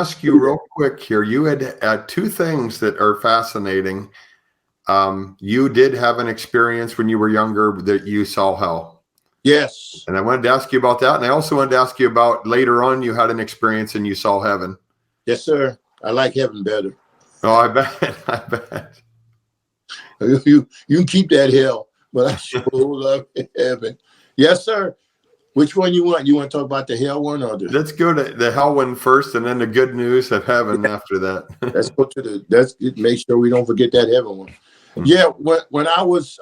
ask you real quick here. You had two things that are fascinating. You did have an experience when you were younger that you saw hell. Yes. And I wanted to ask you about that. And I also wanted to ask you about later on, you had an experience and you saw heaven. Yes, sir. I like heaven better. Oh, I bet. I bet. You can keep that hell, but I sure love heaven. Yes, sir. Which one you want? You want to talk about the hell one or the? Let's go to the hell one first, and then the good news of heaven after that. Let's go to let's make sure we don't forget that heaven one. Yeah, when I was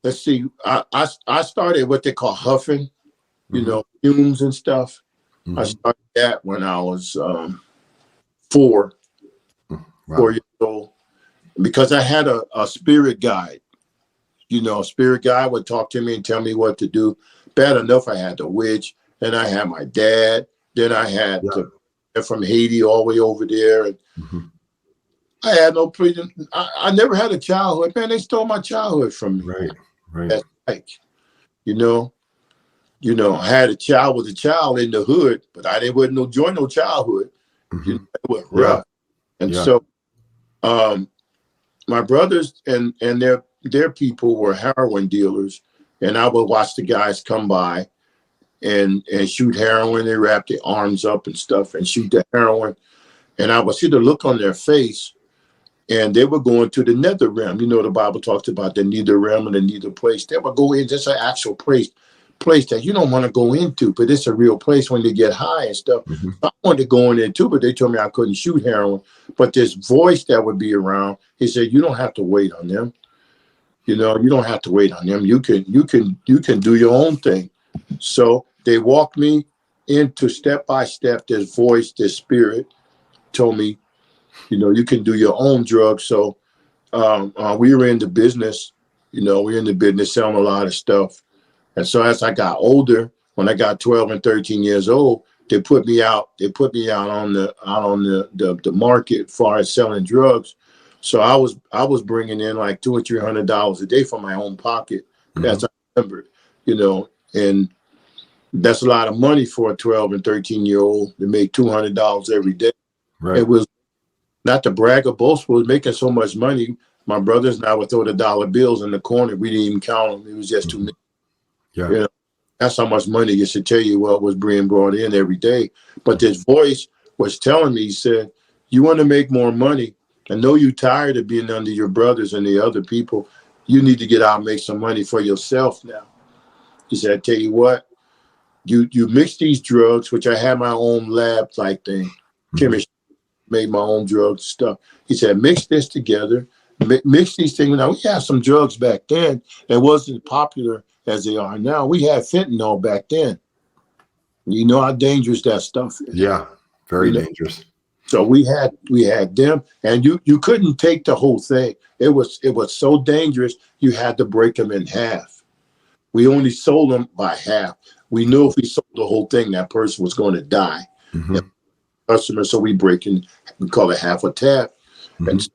let's see, I started what they call huffing, fumes and stuff. I started that when I was 4 years old, because I had a spirit guide. A spirit guide would talk to me and tell me what to do. Bad enough, I had the witch, and I had my dad. Then I had from Haiti all the way over there. And I had no prison. I never had a childhood. Man, they stole my childhood from me. Right. That's like, I had a child in the hood, but I didn't enjoy no childhood. It was rough. And so my brothers and their people were heroin dealers, and I would watch the guys come by and shoot heroin. They wrap their arms up and stuff and shoot the heroin. And I would see the look on their face, and they were going to the nether realm. The Bible talks about the nether realm and the nether place. They would go in, just an actual place that you don't want to go into, but it's a real place when they get high and stuff. I wanted to go in there too, but they told me I couldn't shoot heroin. But this voice that would be around, he said, you don't have to wait on them. You don't have to wait on them. You can do your own thing. So they walked me into step by step. This voice, this spirit told me, you can do your own drugs. So we were in the business, selling a lot of stuff. And so as I got older, when I got 12 and 13 years old, they put me out. They put me out on the market as far as selling drugs. So I was bringing in like $200 or $300 a day from my own pocket. That's I remember, and that's a lot of money for a 12 and 13-year-old to make $200 every day. Right. It was not to brag or boast, but was making so much money. My brothers and I would throw the dollar bills in the corner. We didn't even count them. It was just too many. Yeah. That's how much money it should tell you what was being brought in every day. But this voice was telling me, he said, you want to make more money? I know you're tired of being under your brothers and the other people. You need to get out and make some money for yourself now. He said, I tell you what, you mix these drugs, which I had my own lab like thing, chemistry, made my own drugs stuff. He said, mix this together, mix these things. Now, we had some drugs back then that wasn't popular as they are now. We had fentanyl back then. You know how dangerous that stuff is. Yeah, very dangerous. So we had them, and you couldn't take the whole thing. It was so dangerous. You had to break them in half. We only sold them by half. We knew if we sold the whole thing, that person was going to die. Customer, so we call it half a tab. And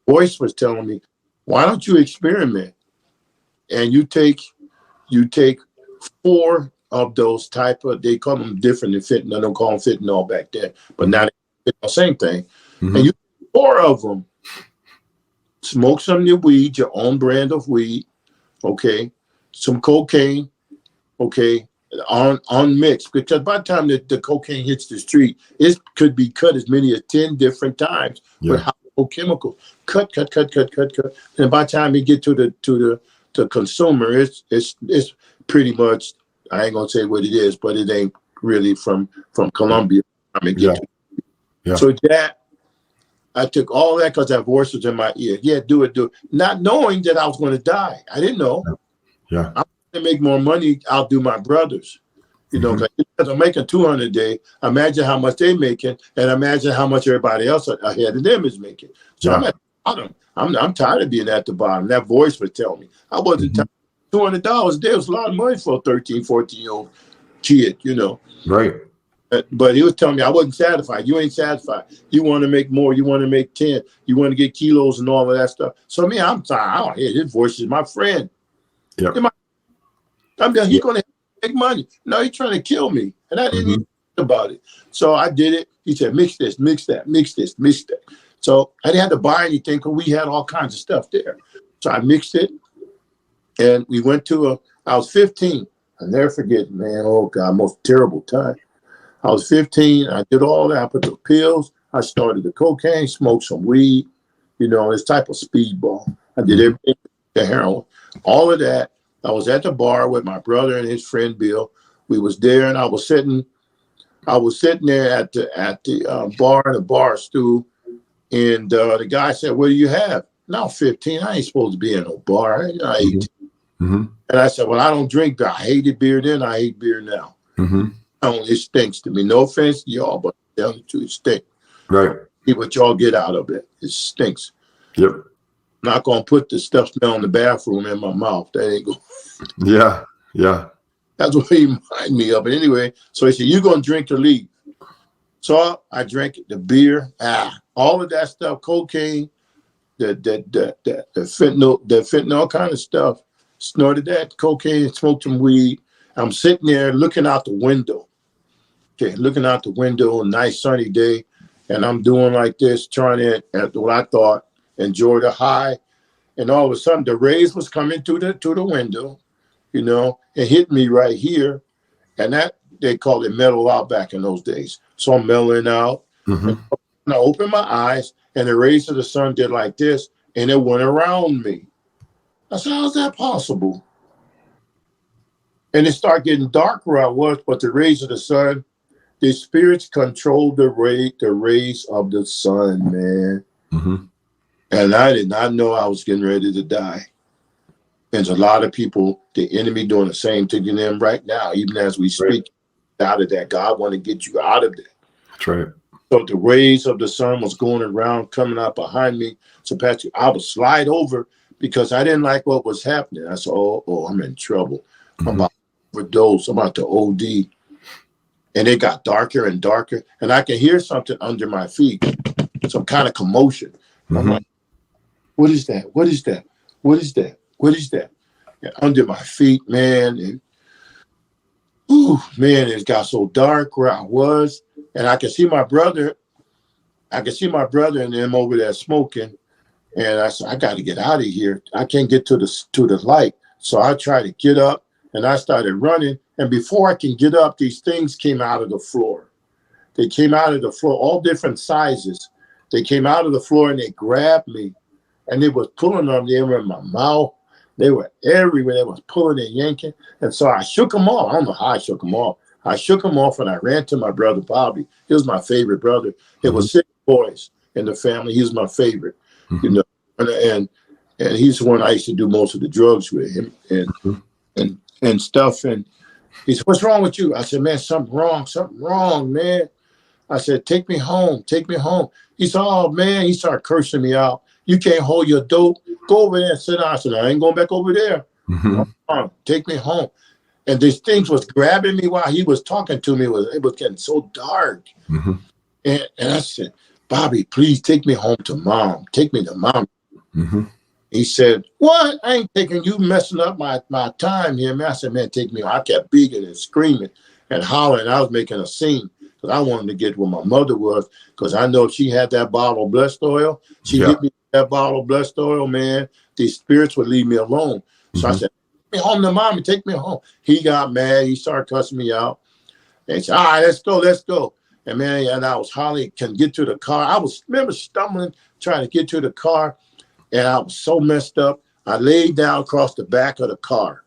voice was telling me, why don't you experiment? And you take 4 of those type of, they call them different than fentanyl. I don't call them fentanyl back then, but now the same thing. And you 4 of them, smoke some of your weed, your own brand of weed, okay, some cocaine, okay, on mix, because by the time the cocaine hits the street, it could be cut as many as 10 different times with harmful chemicals. Cut. And by the time you get to the consumer, it's pretty much, I ain't gonna say what it is, but it ain't really from Colombia. So that I took all that because that voice was in my ear. Yeah, do it. Not knowing that I was going to die. I didn't know. Yeah. I'm going to make more money. I'll do my brothers. Because I'm making $200 a day. Imagine how much they're making, and imagine how much everybody else ahead of them is making. So I'm at the bottom. I'm tired of being at the bottom. That voice would tell me. I wasn't tired. $200 a day was a lot of money for a 13, 14-year-old kid, Right. But he was telling me I wasn't satisfied. You ain't satisfied. You want to make more. You want to make 10. You want to get kilos and all of that stuff. So I'm tired. I don't hear his voice. Is my friend. Yeah. He's going to make money. No, he's trying to kill me. And I didn't about it. So I did it. He said, mix this, mix that, mix this, mix that. So I didn't have to buy anything because we had all kinds of stuff there. So I mixed it, and we went to I was 15. I'll never forget, man. Oh, God, most terrible time. I was 15. I did all that. I put the pills. I started the cocaine, smoked some weed, this type of speedball. I did everything, the heroin, all of that. I was at the bar with my brother and his friend Bill. We was there, and I was sitting there at the bar in the bar stool, and the guy said, "What do you have?" Now 15, I ain't supposed to be in no bar. I 18. Mm-hmm. And I said, "Well, I don't drink beer. I hated beer then. I hate beer now. Mm-hmm. It stinks to me. No offense to y'all, but I'm telling you, it stinks. Right. See what y'all get out of it. It stinks. Yep. I'm not gonna put the stuff smell in the bathroom in my mouth. That ain't going." Yeah. Yeah. That's what he reminded me of. But anyway, so he said, "You're gonna drink or leave." So I drank it, the beer, all of that stuff, cocaine, the fentanyl kind of stuff. Snorted that cocaine, smoked some weed. I'm sitting there looking out the window. Okay, looking out the window, a nice sunny day, and I'm doing like this, trying to, at what I thought, enjoy the high. And all of a sudden, the rays was coming to the window, it hit me right here, and that they called it mellow out back in those days. So I'm mellowing out, and I opened my eyes, and the rays of the sun did like this, and it went around me. I said, "How's that possible?" And it started getting dark where I was, but the rays of the sun, the spirits controlled the rays of the sun, man. Mm-hmm. And I did not know I was getting ready to die. There's a lot of people, the enemy doing the same thing to them right now, even as we speak out of that. God want to get you out of that. That's right. So the rays of the sun was going around, coming out behind me. So Patrick, I would slide over because I didn't like what was happening. I said, oh, I'm in trouble. I'm about to overdose. I'm about to OD. And it got darker and darker. And I could hear something under my feet, some kind of commotion. I'm like, what is that? What is that? What is that? What is that? And under my feet, man. It got so dark where I was. And I could see my brother. And them over there smoking. And I said, I got to get out of here. I can't get to the light. So I tried to get up, and I started running. And before I can get up, these things came out of the floor. They came out of the floor, all different sizes. They came out of the floor, and they grabbed me. And they was pulling on them in my mouth. They were everywhere. They was pulling and yanking. And so I shook them off. I don't know how I shook them off. I shook them off, and I ran to my brother, Bobby. He was my favorite brother. It was 6 boys in the family. He was my favorite, and he's the one I used to do most of the drugs with him and stuff. And he said, "What's wrong with you?" I said, "Man, something wrong, man." I said, "Take me home. He said, "Oh, man," he started cursing me out. "You can't hold your dope. Go over there and sit down." I said, "I ain't going back over there. Take me home." And these things was grabbing me while he was talking to me. It was getting so dark. And I said, "Bobby, please take me home to mom. Take me to mom." He said, "What? I ain't taking you, messing up my time here, man." I said, "Man, take me home." I kept begging and screaming and hollering. I was making a scene because I wanted to get where my mother was, because I know if she had that bottle of blessed oil, she hit me with that bottle of blessed oil, man, these spirits would leave me alone. So I said, "Take me home to mommy, take me home." He got mad. He started cussing me out. And he said, "All right, let's go. And man, and I was hollering, can get to the car. I remember stumbling, trying to get to the car. And I was so messed up. I laid down across the back of the car.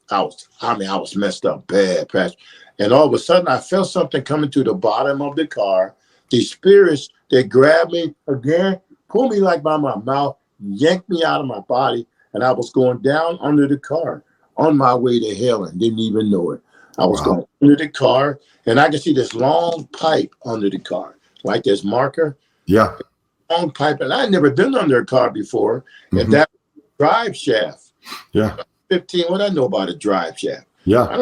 I was messed up bad, Pastor. And all of a sudden, I felt something coming to the bottom of the car. These spirits, they grabbed me again, pulled me like by my mouth, yanked me out of my body, and I was going down under the car on my way to hell and didn't even know it. I was going under the car, and I could see this long pipe under the car, like this marker. Yeah. Long pipe, and I'd never been under a car before. And that drive shaft. Yeah. 15, what I know about a drive shaft. Yeah.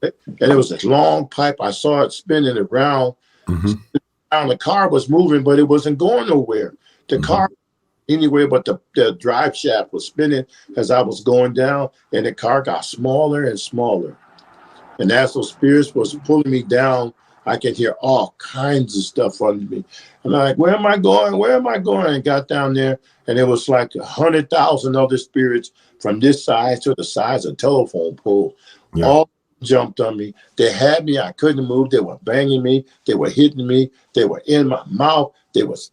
And it was this long pipe. I saw it spinning around. And the car was moving, but it wasn't going nowhere. The car anywhere, but the drive shaft was spinning as I was going down, and the car got smaller and smaller. And as those spirits was pulling me down, I could hear all kinds of stuff under me. And I'm like, where am I going? Where am I going? And got down there, and it was like 100,000 other spirits from this size to the size of telephone poles. Yeah. All jumped on me. They had me. I couldn't move. They were banging me. They were hitting me. They were in my mouth. They was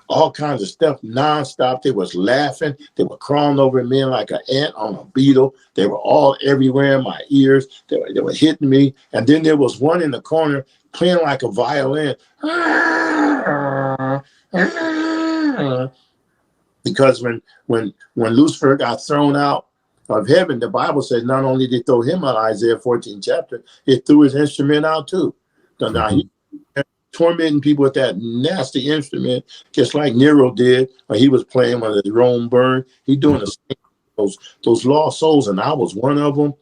all kinds of stuff nonstop. They was laughing. They were crawling over me like an ant on a beetle. They were all everywhere in my ears. They were hitting me. And then there was one in the corner playing like a violin. Because when Lucifer got thrown out of heaven, the Bible says not only did they throw him out, Isaiah 14 chapter, it threw his instrument out too. Now he tormenting people with that nasty instrument, just like Nero did when he was playing when his Rome burned. He doing the same, those lost souls, and I was one of them.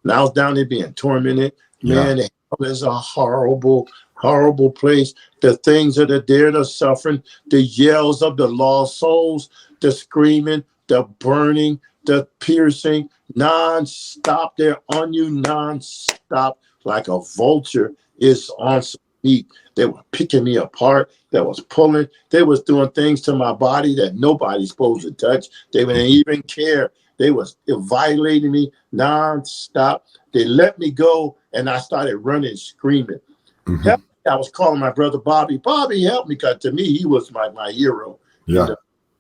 And I was down there being tormented. Man, hell is a horrible, horrible place. The things that are there, the suffering, the yells of the lost souls, the screaming, the burning, the piercing, non-stop. They're on you non-stop like a vulture is on some meat. They were picking me apart. They was pulling. They was doing things to my body that nobody's supposed to touch. They didn't even care. They was violating me non-stop. They let me go, and I started running, screaming. Help me. I was calling my brother Bobby. Bobby, help me, because to me, he was my hero. Yeah. You know,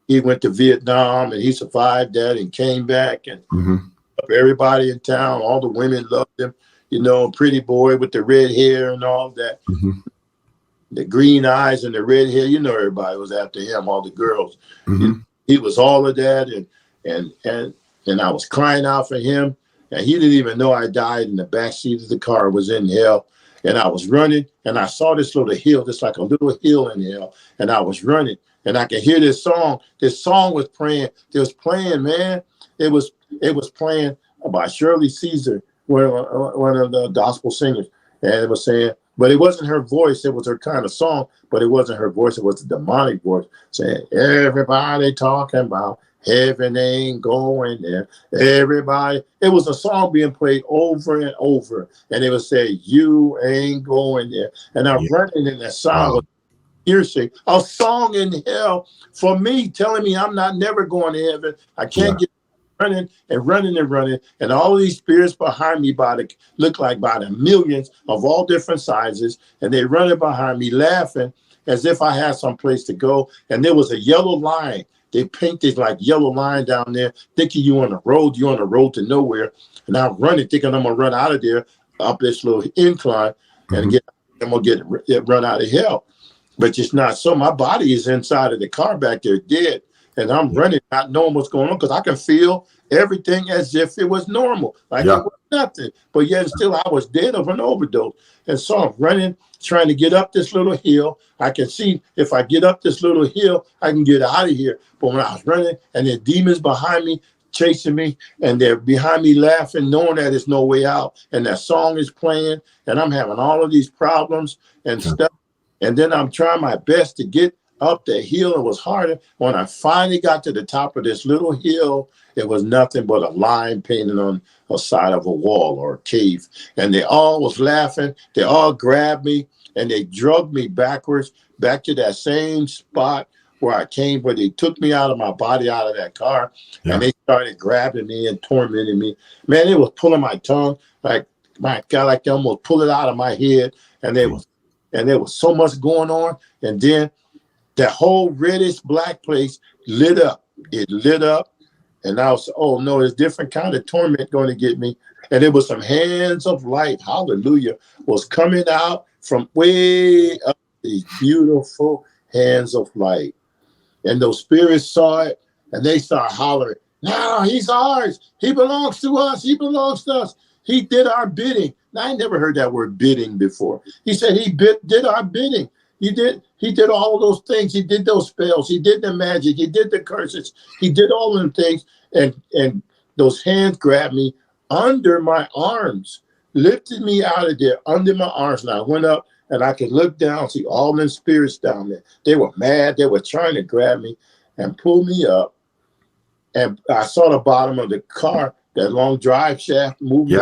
he went to Vietnam, and he survived that and came back, and everybody in town, all the women loved him. You know, pretty boy with the red hair and all that. The green eyes and the red hair, you know, everybody was after him, all the girls. He was all of that, and I was crying out for him, and he didn't even know I died in the backseat of the car, was in hell. And I was running, and I saw this little hill, just like a little hill in hell, and I was running, and I could hear this song. This song was playing. It was playing, man. It was playing by Shirley Caesar, one of the gospel singers, and it was saying, but it wasn't her voice. It was her kind of song, but it wasn't her voice. It was the demonic voice saying, everybody talking about heaven ain't going there. Everybody. It was a song being played over and over, and it would say, you ain't going there. And I'm running, and that song was piercing. A song in hell for me, telling me I'm not never going to heaven. I can't get running and running and running, and all these spirits behind me look like by the millions of all different sizes, and they running behind me laughing as if I had some place to go. And there was a yellow line. They painted like yellow line down there, thinking you're on the road to nowhere. And I'm running, thinking I'm gonna run out of there up this little incline and I'm gonna get run out of hell. But it's not so. My body is inside of the car back there dead. And I'm running, not knowing what's going on, because I can feel everything as if it was normal, like it was nothing. But yet still, I was dead of an overdose. And so I'm running, trying to get up this little hill. I can see if I get up this little hill, I can get out of here. But when I was running, and the demons behind me chasing me, and they're behind me laughing, knowing that there's no way out, and that song is playing, and I'm having all of these problems and stuff. And then I'm trying my best to get up the hill. It was harder. When I finally got to the top of this little hill, it was nothing but a line painted on a side of a wall or a cave. And they all was laughing. They all grabbed me, and they drugged me backwards back to that same spot where I came, where they took me out of my body, out of that car. And they started grabbing me and tormenting me. Man, it was pulling my tongue, like, my God, like they almost pull it out of my head. And there was so much going on. And then that whole reddish black place lit up. It lit up. And I was, oh no, there's different kind of torment going to get me. And there was some hands of light, hallelujah, was coming out from way up, these beautiful hands of light. And those spirits saw it, and they started hollering, no, he's ours. He belongs to us. He belongs to us. He did our bidding. Now, I never heard that word bidding before. He said he did our bidding. He did all of those things. He did those spells. He did the magic. He did the curses. He did all of them things. And those hands grabbed me under my arms, lifted me out of there under my arms. And I went up, and I could look down, see all them spirits down there. They were mad. They were trying to grab me and pull me up. And I saw the bottom of the car, that long drive shaft moving,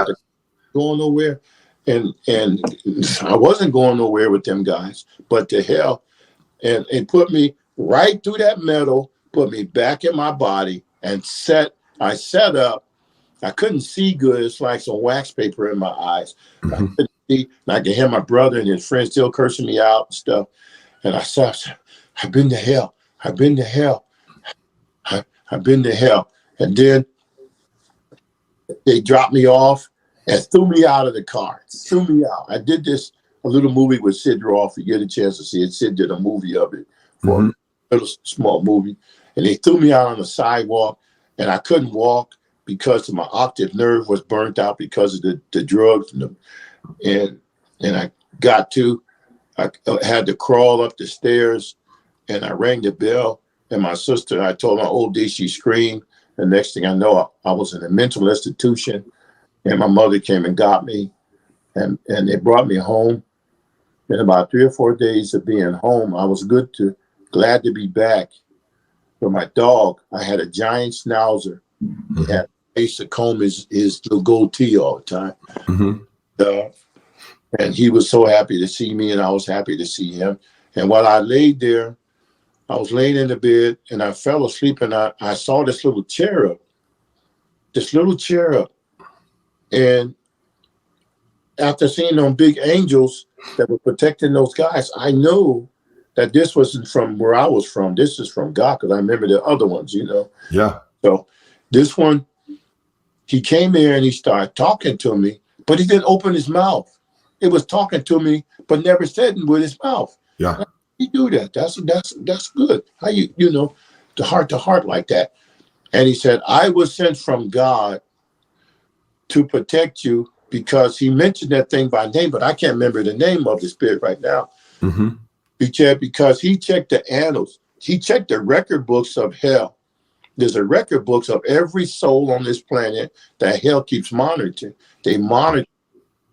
going nowhere. and I wasn't going nowhere with them guys, but to hell, and put me right through that metal, put me back in my body, and I set up. I couldn't see good. It's like some wax paper in my eyes. I Mhm. couldn't see, and I could hear my brother and his friends still cursing me out and stuff. And I said, I've been to hell. I've been to hell. I've been to hell. And then they dropped me off and threw me out of the car. Threw me out. I did this a little movie with Sid Roth. You get a chance to see it. Sid did a movie of it for Mhm. a little small movie. And they threw me out on the sidewalk, and I couldn't walk because my optic nerve was burnt out because of the drugs and I got to. I had to crawl up the stairs, and I rang the bell. And my sister, I told my old D, she screamed. The next thing I know, I was in a mental institution, and my mother came and got me, and they brought me home. In about 3 or 4 days of being home, I was glad to be back. For my dog, I had a giant schnauzer. He had I used to comb his little goatee all the time. Mhm. Uh, and he was so happy to see me, and I was happy to see him. And while I laid there, I was laying in the bed, and I fell asleep, and I saw this little cherub. And after seeing them big angels that were protecting those guys, I knew that this wasn't from where I was from. This is from God, because I remember the other ones, Yeah. So this one, he came here and he started talking to me, but he didn't open his mouth. It was talking to me, but never said it with his mouth. Yeah. He do that. That's good. How the heart to heart like that. And he said, I was sent from God to protect you, because he mentioned that thing by name, but I can't remember the name of the spirit right now. Mhm. Because he checked the annals. He checked the record books of hell. There's a record books of every soul on this planet that hell keeps monitoring. They monitor.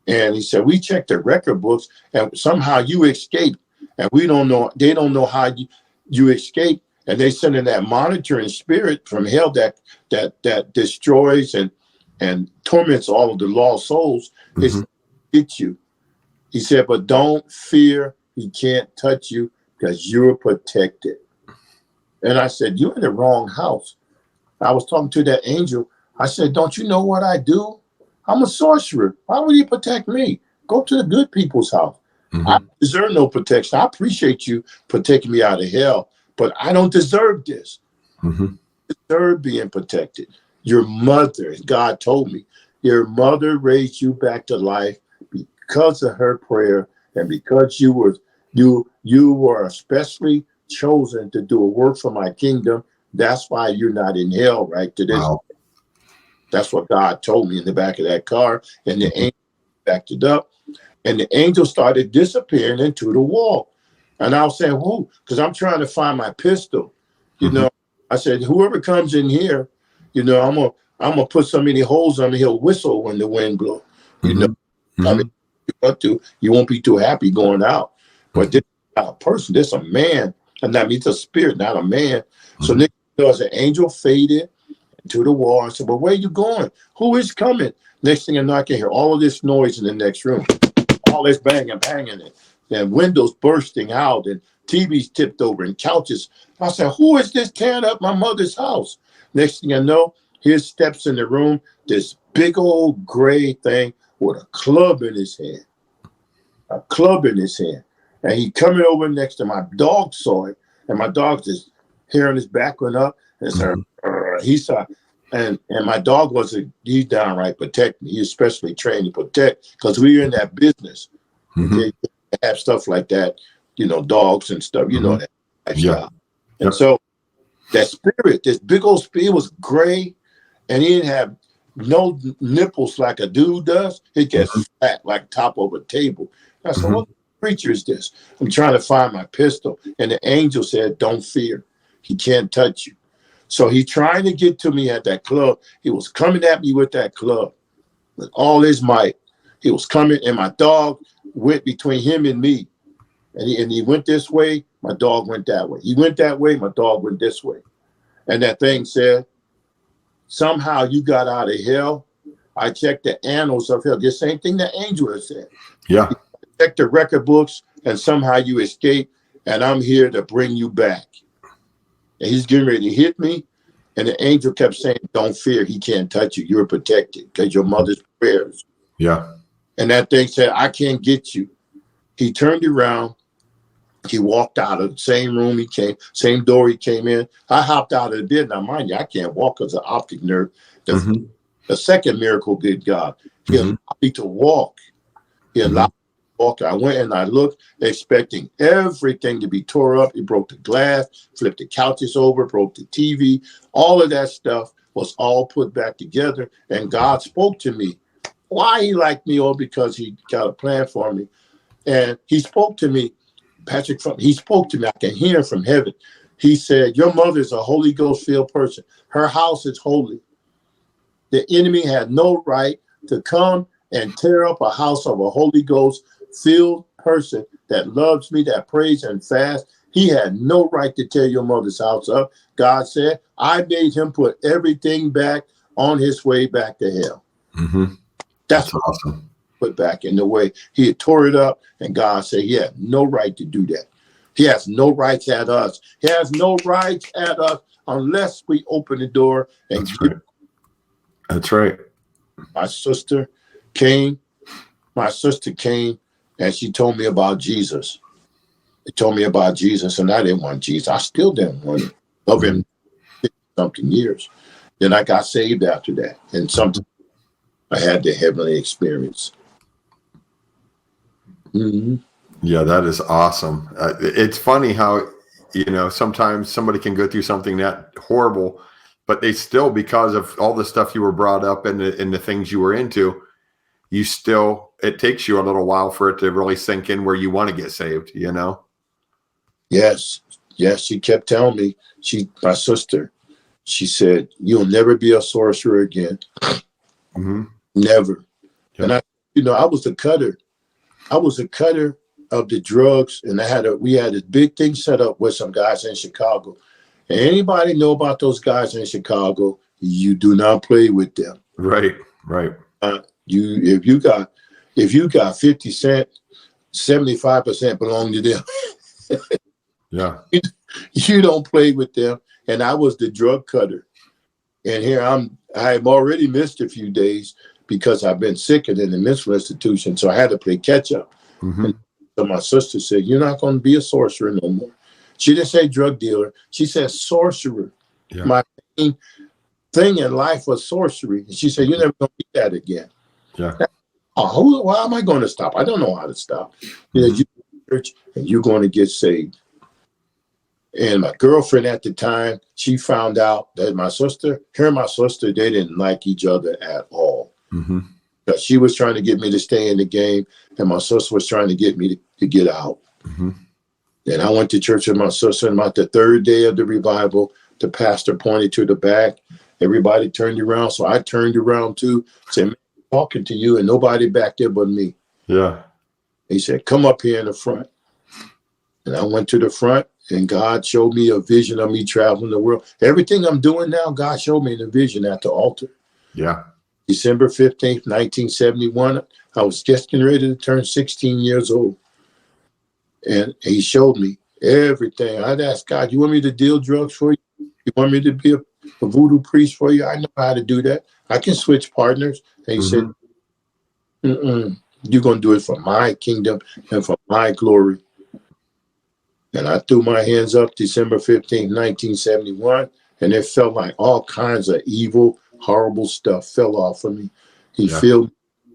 And he said, we checked the record books, and somehow you escaped. And we don't know, they don't know how you escaped. And they send in that monitoring spirit from hell that destroys and torments all of the lost souls. It's Mhm. get you. He said, but don't fear. He can't touch you because you're protected. And I said, you're in the wrong house. I was talking to that angel. I said, don't you know what I do? I'm a sorcerer. Why would he protect me? Go to the good people's house. I Mhm. deserve no protection. I appreciate you protecting me out of hell, but I don't deserve this. Mhm. I deserve being protected. Your mother, God told me, your mother raised you back to life because of her prayer, and because you were especially chosen to do a work for my kingdom. That's why you're not in hell right to this. Wow. That's what God told me in the back of that car. And the Mhm. angel backed it up. And the angel started disappearing into the wall. And I was saying, who? Because I'm trying to find my pistol. You Mhm. know, I said, whoever comes in here, I'm gonna put so many holes on the he'll whistle when the wind blows. You know, Mhm. I mean, Mhm. you won't be too happy going out. But this Mhm. is not a person, this is a man. And that means a spirit, not a man. So Mhm. Nick, as an angel faded to the wall. I said, well, where are you going? Who is coming? Next thing I know, I can hear all of this noise in the next room. All this banging, and windows bursting out, and TVs tipped over, and couches. I said, who is this tearing up my mother's house? Next thing I know, here's steps in the room, this big old gray thing with a club in his hand. A club in his hand. And he coming over next to my dog, saw it, and my dog just hearing his back went up, and said, Mhm. he saw, and my dog he's downright protecting. He's especially trained to protect, because we're in that business. Mhm. Okay, have stuff like that, dogs and stuff, Mhm. that Yeah. lifestyle. And Yep. so that spirit, this big old spirit, was gray, and he didn't have no nipples like a dude does. It Mhm. gets flat like top of a table. I said, Mhm. what creature is this? I'm trying to find my pistol. And the angel said, don't fear. He can't touch you. So he trying to get to me at that club. He was coming at me with that club with all his might. He was coming, and my dog went between him and me. And he went this way, my dog went that way. He went that way, my dog went this way. And that thing said, somehow you got out of hell. I checked the annals of hell. The same thing the angel has said. Yeah. Check the record books, and somehow you escape, and I'm here to bring you back. And he's getting ready to hit me. And the angel kept saying, don't fear. He can't touch you. You're protected because your mother's prayers. Yeah. And that thing said, I can't get you. He turned around. He walked out of the same room he came, same door he came in. I hopped out of the bed. Now, mind you, I can't walk because of optic nerve. The second miracle, good God, he allowed me to walk. He allowed me to walk. I went and I looked, expecting everything to be tore up. He broke the glass, flipped the couches over, broke the TV. All of that stuff was all put back together. And God spoke to me. Why he liked me? Or because he got a plan for me. And he spoke to me. Patrick, he spoke to me. I can hear him from heaven. He said, your mother is a Holy Ghost filled person. Her house is holy. The enemy had no right to come and tear up a house of a Holy Ghost filled person that loves me, that prays and fasts. He had no right to tear your mother's house up. God said, I made him put everything back on his way back to hell. That's awesome. Put back in the way. He had tore it up, and God said he had no right to do that. He has no rights at us. He has no rights at us unless we open the door. And That's right. My sister came, and she told me about Jesus. She told me about Jesus, and I didn't want Jesus. I still didn't want him. Love him 50-something years. Then I got saved after that, and something I had the heavenly experience. Yeah, that is awesome. It's funny how, sometimes somebody can go through something that horrible, but they still, because of all the stuff you were brought up and the things you were into, it takes you a little while for it to really sink in where you want to get saved, Yes. She kept telling me, my sister, she said, you'll never be a sorcerer again. Never. Yep. And I was a cutter. I was a cutter of the drugs, and we had a big thing set up with some guys in Chicago. And anybody know about those guys in Chicago? You do not play with them. Right. If you got 50 cent, 75% belong to them. Yeah. You don't play with them. And I was the drug cutter. And here I've already missed a few days because I've been sick and in the mental institution. So I had to play catch up. So my sister said, you're not going to be a sorcerer no more. She didn't say drug dealer. She said sorcerer. Yeah. My main thing in life was sorcery. And she said, you're never going to be that again. Yeah. Why am I going to stop? I don't know how to stop. You go to church and you're going to get saved. And my girlfriend at the time, she found out that her and my sister, they didn't like each other at all. Because she was trying to get me to stay in the game, and my sister was trying to get me to get out. And I went to church with my sister, and about the third day of the revival, the pastor pointed to the back. Everybody turned around, so I turned around too, said, man, I'm talking to you, and nobody back there but me. Yeah. He said, come up here in the front. And I went to the front, and God showed me a vision of me traveling the world. Everything I'm doing now, God showed me in a vision at the altar. Yeah. December 15th, 1971, I was just getting ready to turn 16 years old. And he showed me everything. I'd ask God, you want me to deal drugs for you? You want me to be a voodoo priest for you? I know how to do that. I can switch partners. And he said, you're going to do it for my kingdom and for my glory. And I threw my hands up December 15th, 1971, and it felt like all kinds of evil, horrible stuff fell off of me. He filled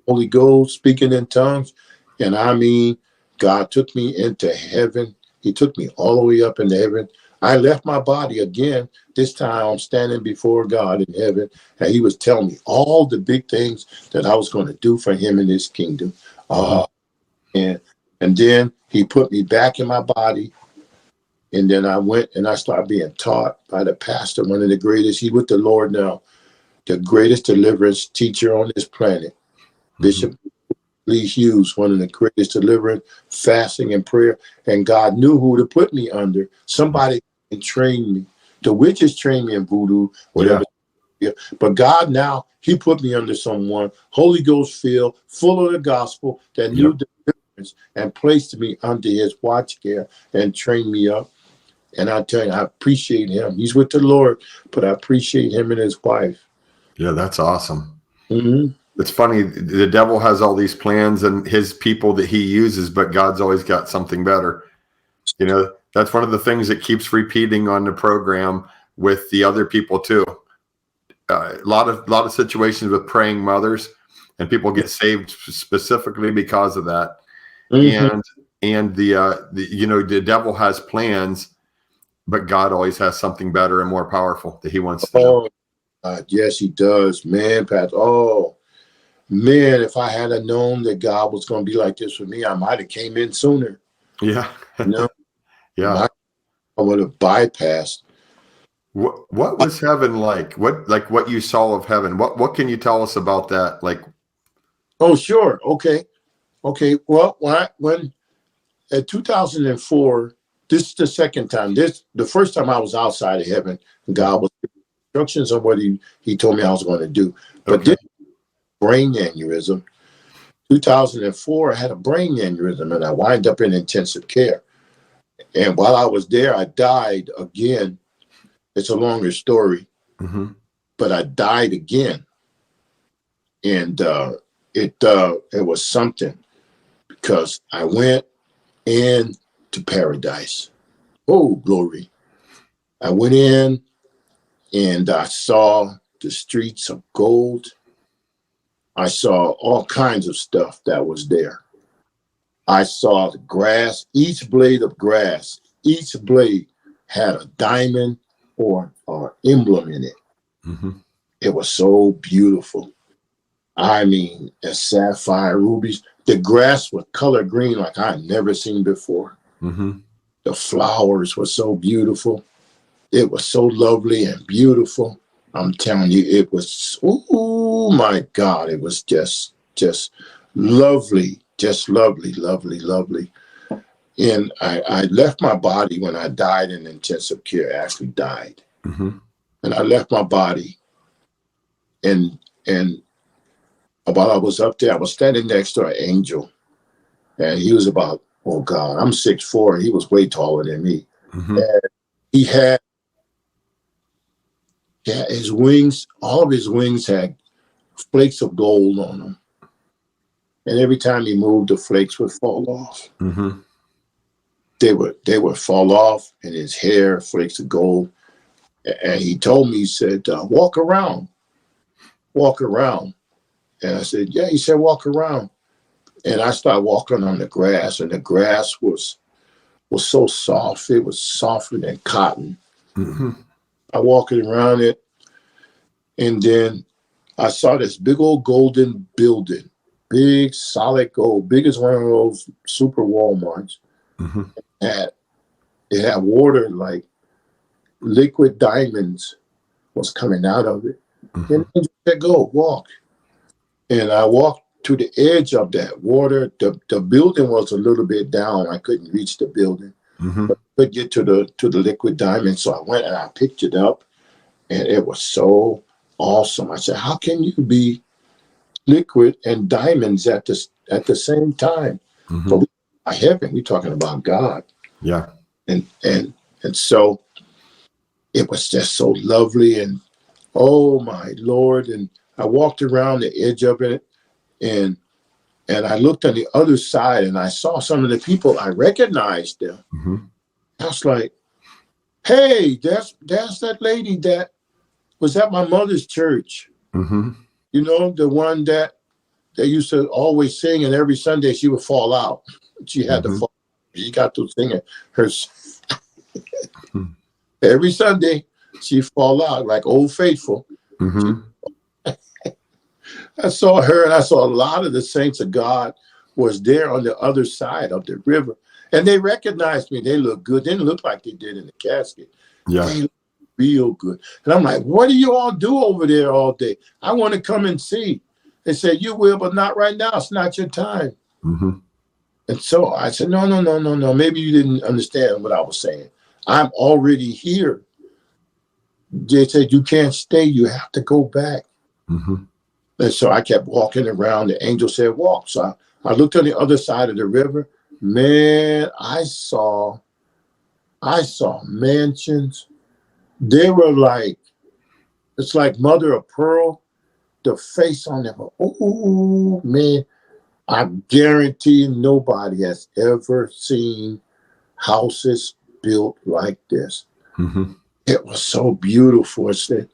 Holy Ghost, speaking in tongues. And I mean, God took me into heaven. He took me all the way up into heaven. I left my body again. This time I'm standing before God in heaven. And he was telling me all the big things that I was going to do for him in his kingdom. And then he put me back in my body. And then I went and I started being taught by the pastor, one of the greatest. He's with the Lord now, the greatest deliverance teacher on this planet, Bishop Lee Hughes, one of the greatest deliverance, fasting and prayer. And God knew who to put me under. Somebody can train me. The witches train me in voodoo, whatever. Yeah. But God now, he put me under someone, Holy Ghost filled, full of the gospel, that knew Yep. the difference and placed me under his watch care and trained me up. And I tell you, I appreciate him. He's with the Lord, but I appreciate him and his wife. Yeah, that's awesome. Mm-hmm. It's funny. The devil has all these plans and his people that he uses, but God's always got something better. You know, that's one of the things that keeps repeating on the program with the other people too. A lot of situations with praying mothers, and people get saved specifically because of that. Mm-hmm. And the you know, the devil has plans, but God always has something better and more powerful that he wants to do. Oh, yes, he does. Man, Pat. Oh, man, if I had known that God was going to be like this with me, I might have came in sooner. Yeah. You know, Yeah. I would have bypassed. What was heaven like? What you saw of heaven? What can you tell us about that? Like, Oh, sure. Okay. Well, when at 2004, this is the second time. The first time I was outside of heaven, God was giving instructions on what he told me I was going to do. But okay. this brain aneurysm, 2004, I had a brain aneurysm and I wind up in intensive care. And while I was there, I died again. It's a longer story, Mm-hmm. but I died again. And it was something, because I went into paradise. Oh, glory. I went in and I saw the streets of gold. I saw all kinds of stuff that was there. I saw the grass, each blade of grass, each blade had a diamond or emblem in it. Mm-hmm. It was so beautiful. I mean, a sapphire rubies. The grass was color green like I had never seen before. Mm-hmm. The flowers were so beautiful. It was so lovely and beautiful. I'm telling you, it was, oh my God, it was just lovely, just lovely, lovely, lovely. And I left my body when I died in intensive care, actually died. Mm-hmm. And I left my body, and while I was up there, I was standing next to an angel, and he was about, oh God, I'm 6'4", he was way taller than me. Mm-hmm. And he had his wings, all of his wings had flakes of gold on them. And every time he moved, the flakes would fall off. Mm-hmm. They would fall off, and his hair, flakes of gold. And he told me, he said, walk around. And I said, yeah. He said, walk around. And I started walking on the grass, and the grass was so soft. It was softer than cotton. Mm-hmm. I walked around it, and then I saw this big old golden building, big solid gold, big as one of those super Walmarts. Mm-hmm. It had water, like liquid diamonds was coming out of it. Mm-hmm. And I said, go walk. And I walked to the edge of that water. The building was a little bit down. I couldn't reach the building, Mm-hmm. but I could get to the liquid diamond. So I went and I picked it up, and it was so awesome. I said, how can you be liquid and diamonds at the same time? Mm-hmm. But heaven, we're talking about God. Yeah. And so it was just so lovely, and oh my Lord. And I walked around the edge of it, and I looked on the other side, and I saw some of the people. I recognized them. Mm-hmm. I was like, hey, that's that lady that was at my mother's church. Mm-hmm. You know, the one that they used to always sing, and every Sunday she would fall out. She had Mm-hmm. to fall. She got to singing her. Every Sunday she'd fall out like Old Faithful. Mm-hmm. I saw her, and I saw a lot of the saints of God was there on the other side of the river. And they recognized me. They looked good. They didn't look like they did in the casket. Yeah. They looked real good. And I'm like, what do you all do over there all day? I want to come and see. They said, you will, but not right now. It's not your time. Mm-hmm. And so I said, no. Maybe you didn't understand what I was saying. I'm already here. they said, you can't stay. You have to go back. Mm-hmm. And so I kept walking around. The angel said, walk. So I looked on the other side of the river. Man, I saw mansions. They were like, it's like mother of pearl. The face on them. Oh, man. I guarantee nobody has ever seen houses built like this. Mm-hmm. It was so beautiful. I said,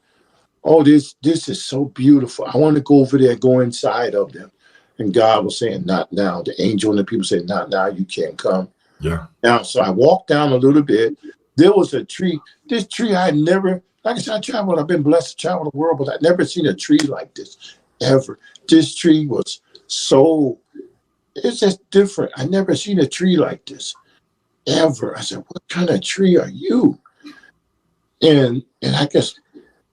oh, this is so beautiful. I want to go over there, go inside of them. And God was saying, not now. The angel and the people said, not now. You can't come. Yeah. Now, so I walked down a little bit. There was a tree. This tree I had never, like I said, I traveled. I've been blessed to travel the world, but I'd never seen a tree like this ever. This tree was so, it's just different. I never seen a tree like this ever. I said, what kind of tree are you? And I guess,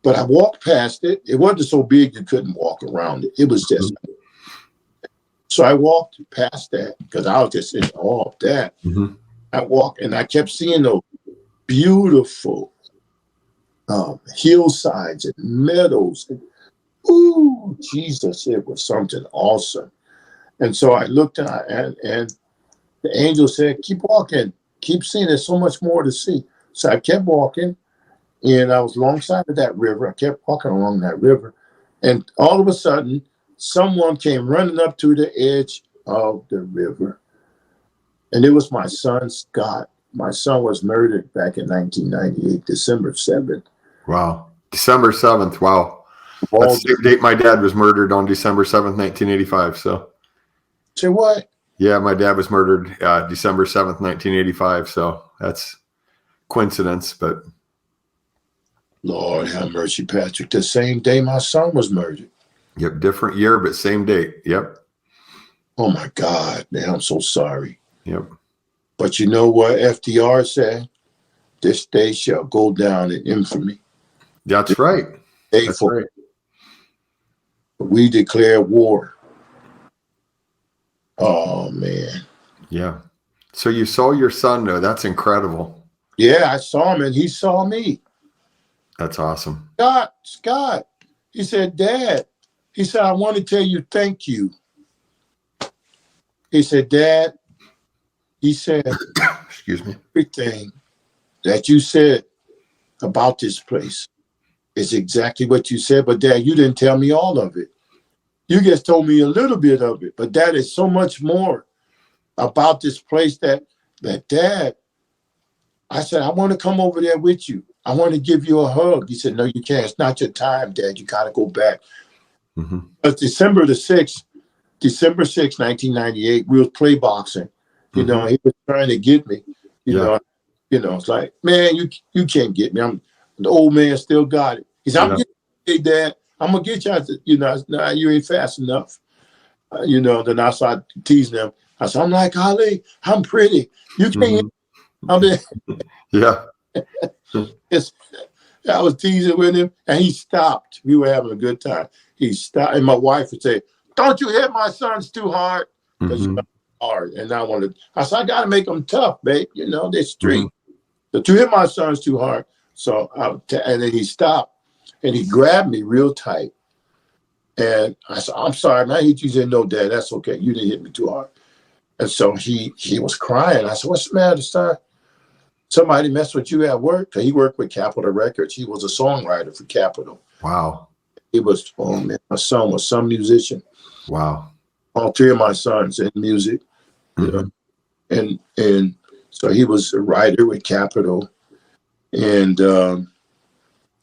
but I walked past it. It wasn't so big you couldn't walk around it. It was just, so I walked past that because I was just in awe of that. Mm-hmm. I walked and I kept seeing those beautiful hillsides and meadows. And, ooh, Jesus, it was something awesome. And so I looked and the angel said, keep walking, keep seeing. There's so much more to see. So I kept walking. And I was alongside of that river. I kept walking along that river. And all of a sudden, someone came running up to the edge of the river. And it was my son, Scott. My son was murdered back in 1998, December 7th. Wow. December 7th. Wow. That's the date my dad was murdered, on December 7th, 1985. So. Say what? Yeah, my dad was murdered December 7th, 1985. So that's coincidence, but. Lord have mercy, Patrick. The same day my son was murdered. Yep, different year, but same date. Yep. Oh my God, man, I'm so sorry. Yep. But you know what FDR said? This day shall go down in infamy. That's right. That's right. We declare war. Oh man. Yeah. So you saw your son though. That's incredible. Yeah, I saw him and he saw me. That's awesome. Scott, he said, Dad, he said, I want to tell you thank you. He said, Dad, he said, excuse me, everything that you said about this place is exactly what you said. But Dad, you didn't tell me all of it. You just told me a little bit of it. But that is so much more about this place that Dad, I said, I want to come over there with you. I want to give you a hug. He said, no, you can't. It's not your time, Dad. You got to go back. Mm-hmm. But December 6th, 1998, we was play boxing. You know, he was trying to get me. You know, it's like, man, you can't get me. The old man still got it. He said, I'm getting you, Dad. I'm going to get you. I said, nah, you ain't fast enough. Then I started teasing him. I said, I'm like Ali. I'm pretty. You can't. I mean, yeah. I was teasing with him, and he stopped. We were having a good time. He stopped, and my wife would say, "Don't you hit my sons too hard, because you're hard." And I said, "I got to make them tough, babe. They're street. But you hit my sons too hard." So, and then he stopped, and he grabbed me real tight, and I said, "I'm sorry, man. I hit you." He said, "No, Dad, that's okay. You didn't hit me too hard." And so he was crying. I said, "What's the matter, son? Somebody messed with you at work?" He worked with Capitol Records. He was a songwriter for Capitol. Wow. He was, oh man, my son was some musician. Wow. All three of my sons in music. And so he was a writer with Capitol. And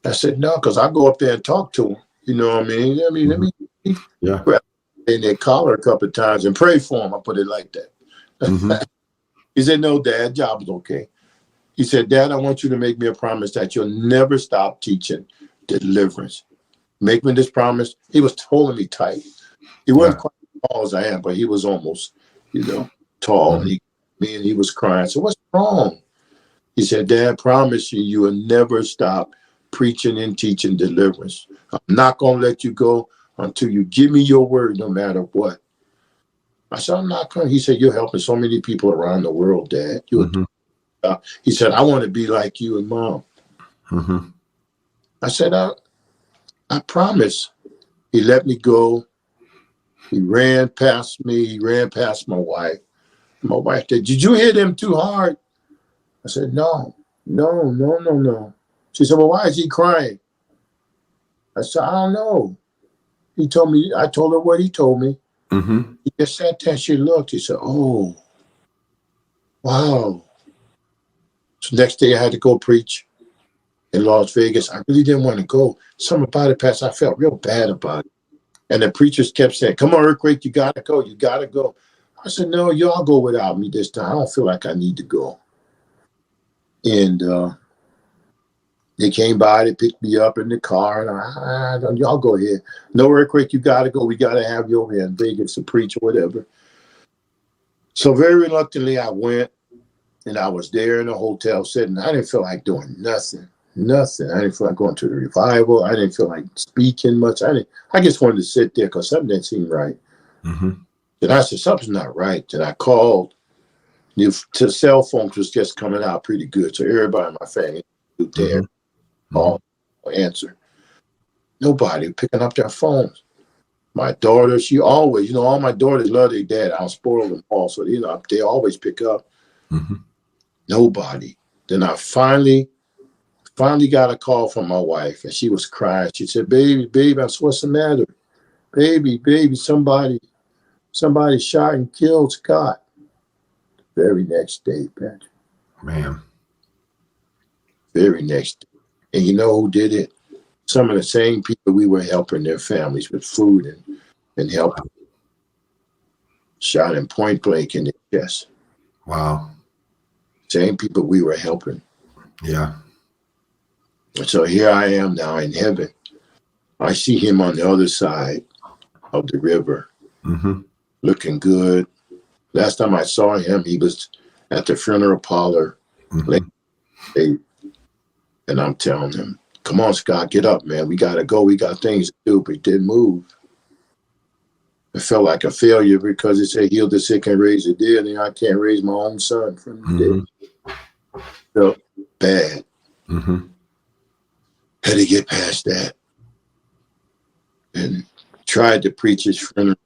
I said, no, because I go up there and talk to him. You know what I mean? Let me grab in their collar a couple of times and pray for him. I put it like that. He said, no, Dad, job is okay. He said, Dad, I want you to make me a promise that you'll never stop teaching deliverance. Make me this promise. He was holding me tight. He wasn't quite as tall as I am, but he was almost, tall. And he was crying. I said, what's wrong? He said, Dad, promise you will never stop preaching and teaching deliverance. I'm not going to let you go until you give me your word, no matter what. I said, I'm not going. He said, you're helping so many people around the world, Dad. He said, I want to be like you and Mom. I said, I promise. He let me go. He ran past me. He ran past my wife. My wife said, did you hit him too hard? I said, no. She said, well, why is he crying? I said, I don't know. He told me, I told her what he told me. Mm-hmm. He just sat there, she looked. He said, oh, wow. So next day I had to go preach in Las Vegas. I really didn't want to go. Something about it, Pastor, I felt real bad about it. And the preachers kept saying, come on, Earthquake, you got to go. You got to go. I said, no, y'all go without me this time. I don't feel like I need to go. And they came by, they picked me up in the car, and y'all go ahead. No, Earthquake, you got to go. We got to have you over here in Vegas to preach or whatever. So very reluctantly, I went, and I was there in a hotel sitting. I didn't feel like doing nothing. I didn't feel like going to the revival. I didn't feel like speaking much. I just wanted to sit there because something didn't seem right. Mm-hmm. And I said, something's not right. And I called. The cell phones was just coming out pretty good. So everybody in my family was there, call, answer. Nobody picking up their phones. My daughter, she always, all my daughters love their dad. I'll spoil them all. So, they always pick up. Mm-hmm. Nobody. Then I finally got a call from my wife, and she was crying. She said, baby, what's the matter? Baby, somebody shot and killed Scott. Very next day, Patrick. Man. Very next day. And you know who did it? Some of the same people we were helping their families with food and help. Shot him point blank in the chest. Wow. Same people we were helping. Yeah. So here I am now in heaven. I see him on the other side of the river, looking good. Last time I saw him, he was at the funeral parlor. And I'm telling him, come on, Scott, get up, man. We got to go. We got things to do. But he didn't move. It felt like a failure because it said heal the sick and raise the dead. And I can't raise my own son from the dead. Felt bad. Had to get past that. And tried to preach his funeral.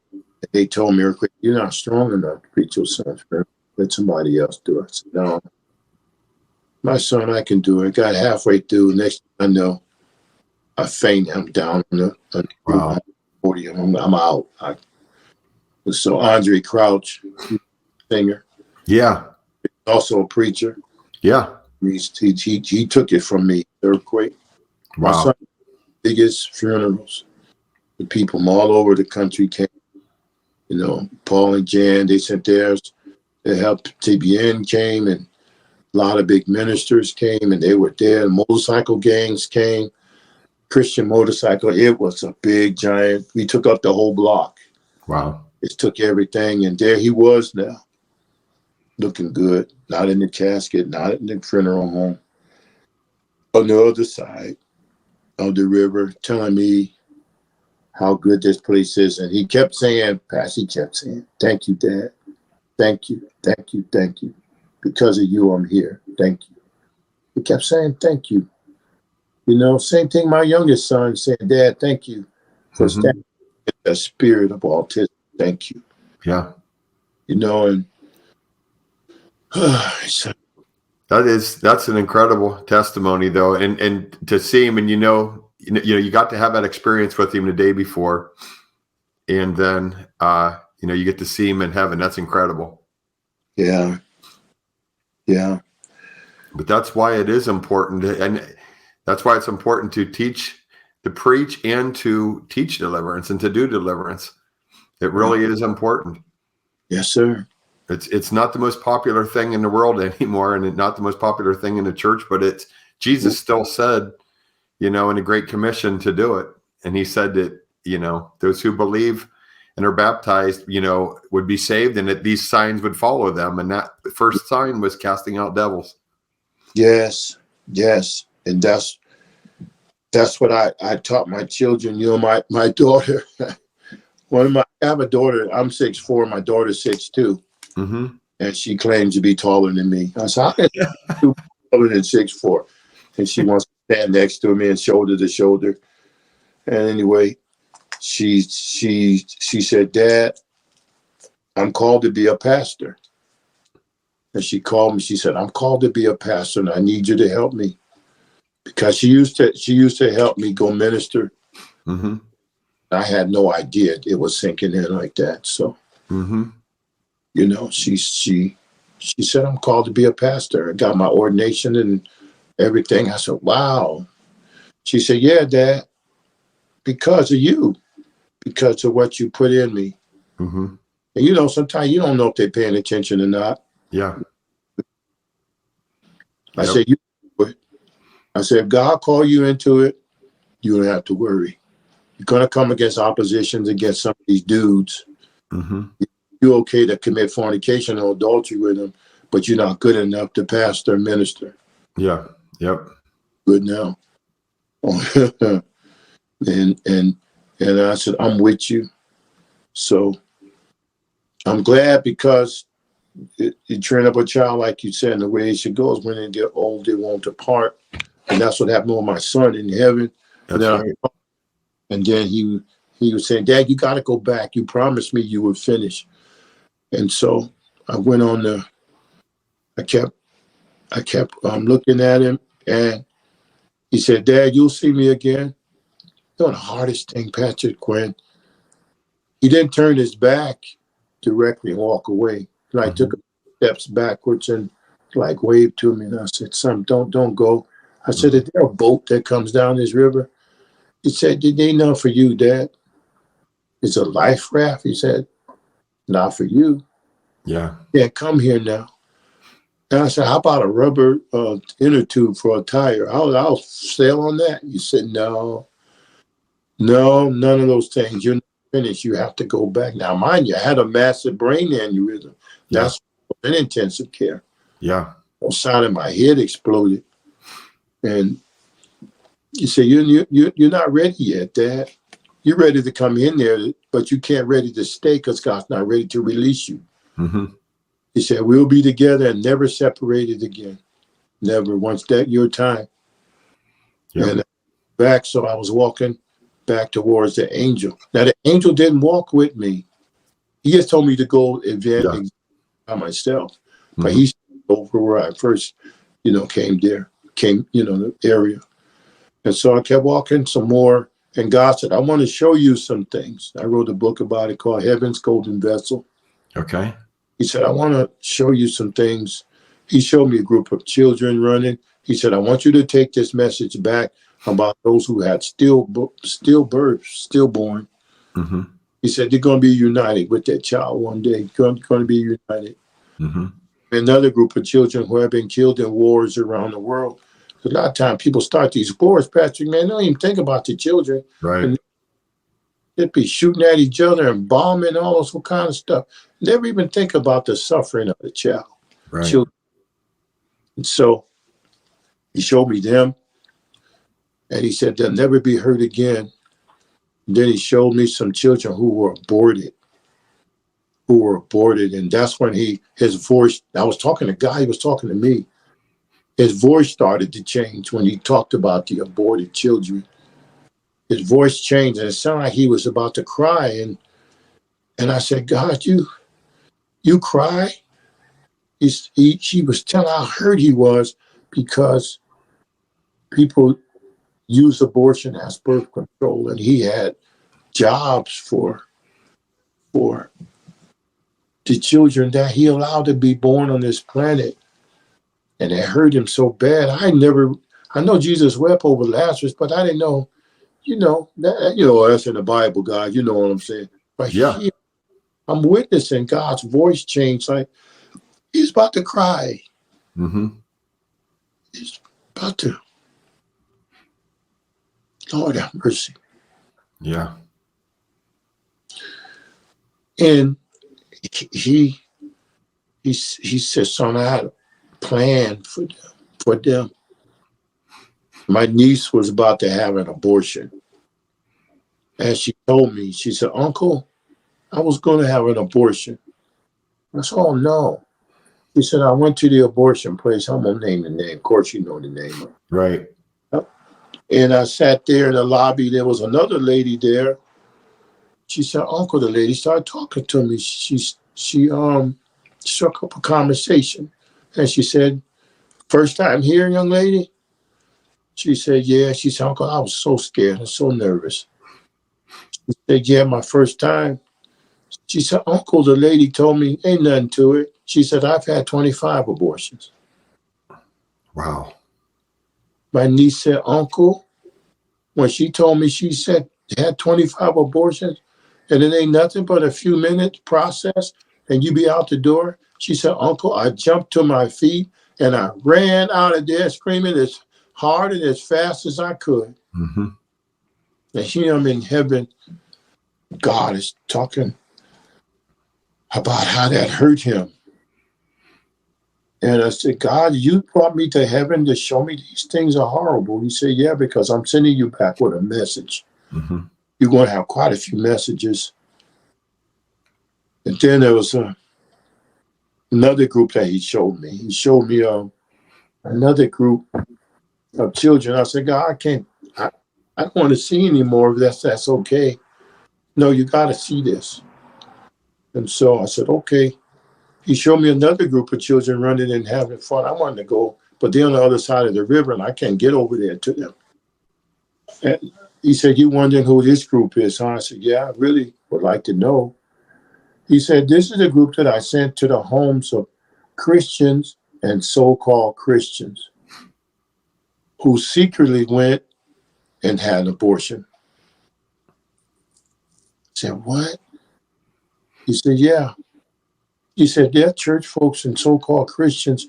They told me, you're not strong enough to preach your son's funeral. Let somebody else do it. I said, no. My son, I can do it. Got halfway through. Next thing I know, I faint. I'm down on the podium. I'm out. So Andre Crouch, singer. Yeah. Also a preacher. Yeah. He took it from me, Earthquake. My son, biggest funerals. The people from all over the country came. Paul and Jan, they sent theirs. They helped. TBN came, and a lot of big ministers came, and they were there. Motorcycle gangs came. Christian motorcycle. It was a big, giant. We took up the whole block. Wow. It took everything, and there he was now, looking good. Not in the casket, not in the funeral home. On the other side of the river, telling me how good this place is. And he kept saying, thank you, Dad. Thank you. Because of you, I'm here. Thank you. He kept saying, thank you. Same thing my youngest son said, Dad, thank you for standing in the spirit of autism. Thank you. Yeah. And that's an incredible testimony though. And to see him, and you got to have that experience with him the day before. And then you get to see him in heaven. That's incredible. Yeah. Yeah. But that's why it is important. And that's why it's important to preach and to teach deliverance and to do deliverance. It really is important. Yes, sir. It's not the most popular thing in the world anymore, and not the most popular thing in the church, but Jesus still said, in a Great Commission to do it. And he said that, those who believe and are baptized, would be saved, and that these signs would follow them. And that the first sign was casting out devils. Yes. And that's what I taught my children. My daughter, I have a daughter, I'm 6'4", my daughter's 6'2". And she claims to be taller than me. I said, I'm taller than 6'4". And she wants to stand next to me and shoulder to shoulder. And anyway, she said, Dad, I'm called to be a pastor. And she called me. She said, I'm called to be a pastor, and I need you to help me. Because she used to help me go minister. Mm-hmm. I had no idea it was sinking in like that. So, you know, she said, I'm called to be a pastor. I got my ordination and everything. I said, wow. She said, yeah, Dad, because of you, because of what you put in me. Mm-hmm. And, you know, sometimes you don't know if they're paying attention or not. Yeah. I said, you do it. I said, if God called you into it, you don't have to worry. You're going to come against oppositions against some of these dudes. Mm-hmm. You're okay to commit fornication or adultery with them, but you're not good enough to pastor and minister. Yeah. Yep. Good now. and I said, I'm with you. So I'm glad, because you train up a child, like you said, in the way it should go is when they get old, they won't depart. And that's what happened with my son in heaven. That's right. And then he was saying, Dad, you got to go back. You promised me you would finish. And so I went on I kept looking at him, and he said, Dad, you'll see me again. You know, the hardest thing, Patrick, when he didn't turn his back directly and walk away. And I took steps backwards and like waved to me. And I said, son, don't go. I said, is there a boat that comes down this river? He said, did they know for you, Dad? It's a life raft. He said, not for you. Yeah. Yeah, come here now. And I said, how about a rubber inner tube for a tire? I'll sail on that. You said, no, none of those things. You're not finished. You have to go back. Now, mind you, I had a massive brain aneurysm. That's in intensive care. Yeah. The side of my head exploded. And you say, you're not ready yet, Dad. You're ready to come in there, but you can't ready to stay because God's not ready to release you. Mm-hmm. He said, we'll be together and never separated again. Never. Once that your time. Yep. And back, so I was walking back towards the angel. Now, the angel didn't walk with me. He just told me to go event by myself. But he over where I first, came, the area. And so I kept walking some more. And God said, I want to show you some things. I wrote a book about it called Heaven's Golden Vessel. Okay. He said, I want to show you some things. He showed me a group of children running. He said, I want you to take this message back about those who had stillborn. Mm-hmm. He said, they're going to be united with that child one day. Going to be united. Mm-hmm. Another group of children who have been killed in wars around the world. A lot of times people start these wars, Patrick, man, they don't even think about the children. Right. And they'd be shooting at each other and bombing, all those kind of stuff. Never even think about the suffering of the child. Right. Children. And so he showed me them. And he said, they'll never be hurt again. And then he showed me some children who were aborted. And that's when his voice, I was talking to God, he was talking to me. His voice started to change when he talked about the aborted children. His voice changed, and it sounded like he was about to cry. And I said, God, you cry? He was telling how hurt he was because people use abortion as birth control, and he had jobs for the children that he allowed to be born on this planet. And it hurt him so bad. I know Jesus wept over Lazarus, but I didn't know, that's in the Bible, God, you know what I'm saying? But here, I'm witnessing God's voice change. Like he's about to cry. Mm-hmm. He's about to. Lord have mercy. Yeah. And he said, son, I had a plan for them. My niece was about to have an abortion. And she told me, she said, Uncle, I was going to have an abortion. I said, oh, no. He said, I went to the abortion place. I'm going to name the name. Of course, you know the name. Right. And I sat there in the lobby. There was another lady there. She said, "Uncle," the lady started talking to me. She struck up a conversation. And she said, "First time here, young lady?" She said, "Yeah." She said, "Uncle, I was so scared and so nervous." She said, "Yeah, my first time." She said, "Uncle," the lady told me, "ain't nothing to it." She said, "I've had 25 abortions." Wow. My niece said, "Uncle," when she told me, she said, had 25 abortions and it ain't nothing but a few minutes process and you be out the door. She said, "Uncle, I jumped to my feet and I ran out of there screaming as hard and as fast as I could." Mm-hmm. And here I'm in heaven. God is talking about how that hurt him. And I said, "God, you brought me to heaven to show me these things are horrible." He said, "Yeah, because I'm sending you back with a message. Mm-hmm. You're going to have quite a few messages." And then there was another group that he showed me. He showed me another group of children. I said, "God, I don't want to see anymore. That's okay. No, you got to see this." And so I said, "Okay." He showed me another group of children running and having fun. I wanted to go, but they're on the other side of the river and I can't get over there to them. And he said, "You wondering who this group is, huh?" I said, "Yeah, I really would like to know." He said, "This is a group that I sent to the homes of Christians and so-called Christians who secretly went and had an abortion." I said, "What?" He said, "Yeah." He said, "They're church folks and so-called Christians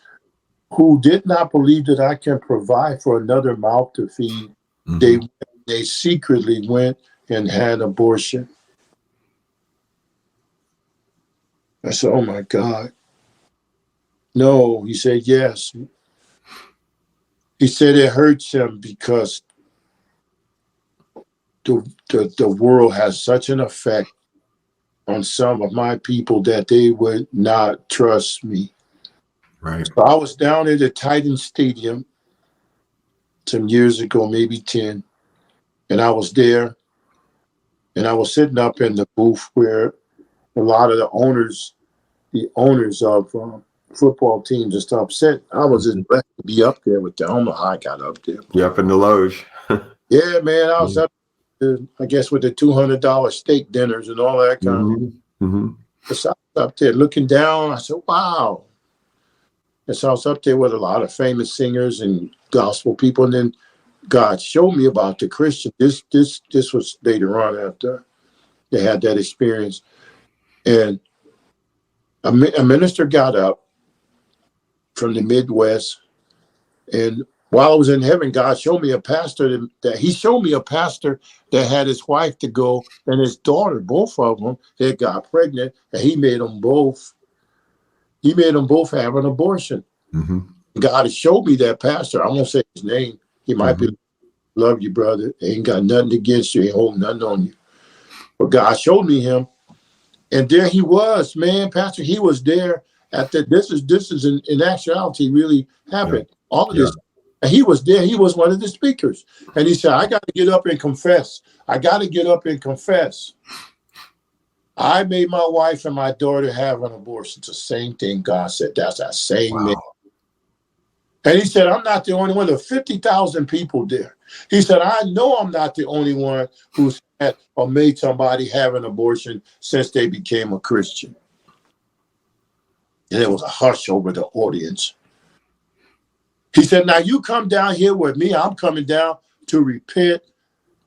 who did not believe that I can provide for another mouth to feed. Mm-hmm. They secretly went and had an abortion." I said, "Oh my God." "No." He said, "Yes." He said it hurts him because the world has such an effect on some of my people that they would not trust me. Right. So I was down at the Titan Stadium some years ago, maybe 10, and I was there and I was sitting up in the booth where a lot of the owners of football teams and stuff sit. I was just blessed to be up there with them. I don't know how I got up there. You up in the loge. Yeah, man, I was up, I guess, with the $200 steak dinners and all that kind of. Mm-hmm. Mm-hmm. So I was up there looking down. I said, "Wow." And so I was up there with a lot of famous singers and gospel people. And then God showed me about the Christian. This was later on after they had that experience. And a minister got up from the Midwest. And while I was in heaven, God showed me a pastor that had his wife to go and his daughter, both of them, that got pregnant. And he made them both have an abortion. Mm-hmm. God has showed me that pastor. I won't say his name. He might be, "Love you, brother. Ain't got nothing against you. Ain't holding nothing on you." But God showed me him. And there he was, man, Pastor. He was there at the, this is in actuality really happened. Yeah. All of this. And he was there. He was one of the speakers. And he said, "I got to get up and confess. I got to get up and confess. I made my wife and my daughter have an abortion." It's the same thing God said. That's that same man. And he said, "I'm not the only one." There were 50,000 people there. He said, "I know I'm not the only one who's had or made somebody have an abortion since they became a Christian." And there was a hush over the audience. He said, "Now you come down here with me. I'm coming down to repent."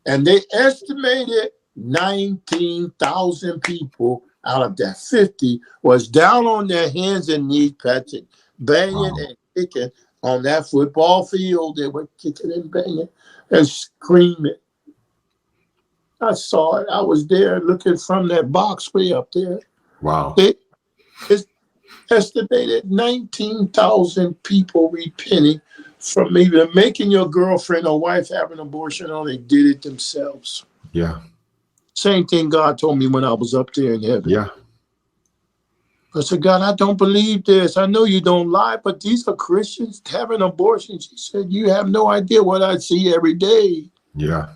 And they estimated 19,000 people out of that 50 was down on their hands and knees, patching, banging and kicking on that football field. They were kicking and banging and screaming. I saw it. I was there looking from that box way up there. Wow. It's estimated 19,000 people repenting from either making your girlfriend or wife have an abortion or they did it themselves. Yeah. Same thing God told me when I was up there in heaven. Yeah. I said, God, I don't believe this. I know you don't lie, but these are Christians having abortions. He said, you have no idea what I see every day. Yeah.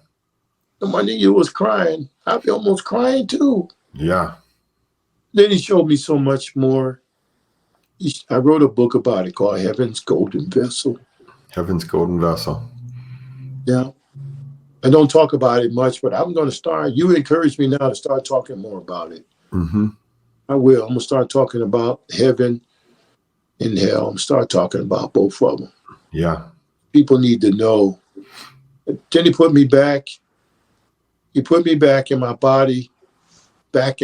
The money you was crying. I'd be almost crying too. Yeah. Then he showed me so much more. I wrote a book about it called Heaven's Golden Vessel. Heaven's golden vessel. Yeah. I don't talk about it much, but I'm going to start. You encourage me now to start talking more about it. Mm-hmm. I will. I'm going to start talking about heaven and hell. I'm going to start talking about both of them. Yeah. People need to know. Then he put me back. He put me back in my body, back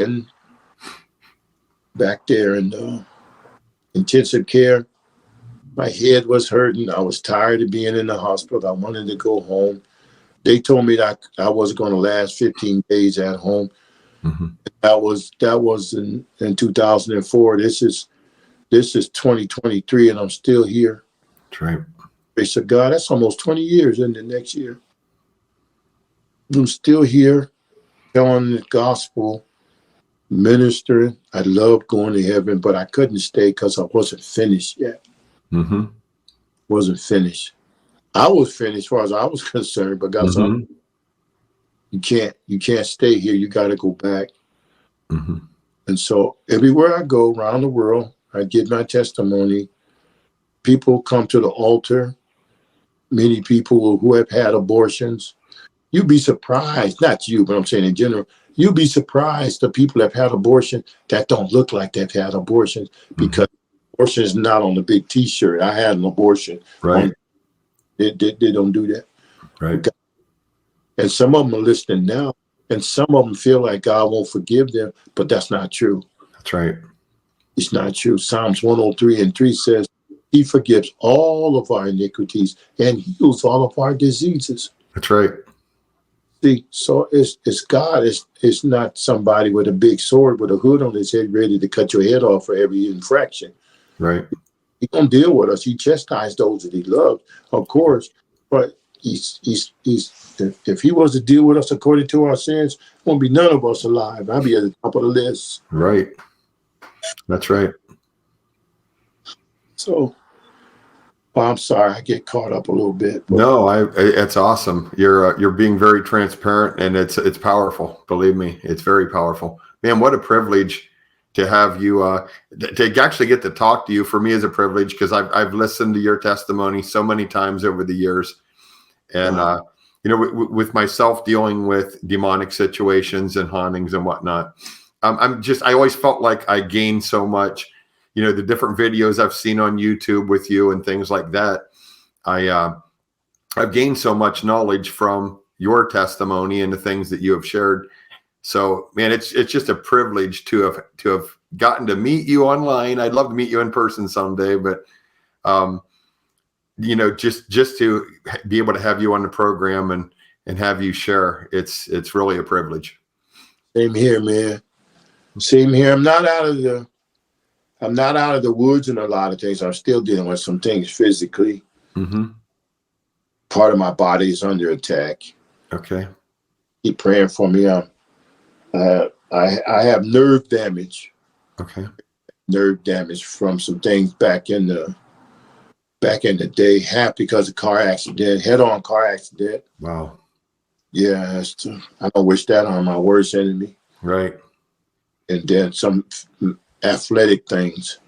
there in intensive care. My head was hurting. I was tired of being in the hospital. I wanted to go home. They told me that I wasn't going to last 15 days at home. Mm-hmm. That was in 2004. This is 2023, and I'm still here. That's right. Praise God. That's almost 20 years in the next year. I'm still here, telling the gospel, ministering. I love going to heaven, but I couldn't stay because I wasn't finished yet. Mm-hmm. Wasn't finished. I was finished as far as I was concerned, but God said, you can't stay here. You got to go back. Mm-hmm. And so everywhere I go around the world, I give my testimony. People come to the altar. Many people who have had abortions. You'd be surprised, not you, but I'm saying in general, you'd be surprised the people that have had abortion that don't look like they've had abortions, because abortion is not on the big T-shirt. I had an abortion. Right. They don't do that. Right. And some of them are listening now, and some of them feel like God won't forgive them, but that's not true. That's right. It's not true. Psalms 103:3 says, he forgives all of our iniquities and heals all of our diseases. That's right. See, so it's God. It's not somebody with a big sword with a hood on his head ready to cut your head off for every infraction. Right. He's going to deal with us. He chastised those that he loved, of course, but if he was to deal with us according to our sins, there won't be none of us alive. I'd be at the top of the list. Right. That's right. So, well, I'm sorry, I get caught up a little bit. No, it's awesome. You're being very transparent, and it's powerful. Believe me, it's very powerful. Man, what a privilege to have you to actually get to talk to you. For me, is a privilege, because I've listened to your testimony so many times over the years, and with myself dealing with demonic situations and hauntings and whatnot, I always felt like I gained so much. The different videos I've seen on YouTube with you and things like that, I've gained so much knowledge from your testimony and the things that you have shared. So, man, it's just a privilege to have gotten to meet you online. I'd love to meet you in person someday, but just to be able to have you on the program and have you share, it's really a privilege. Same here, man. Same here. I'm not out of the woods in a lot of things. I'm still dealing with some things physically. Mm-hmm. Part of my body is under attack. Okay. Keep praying for me. I have nerve damage. Okay. Nerve damage from some things back in the day. Half because of car accident, head-on car accident. Wow. Yeah, I don't wish that on my worst enemy. Right. And then some athletic things.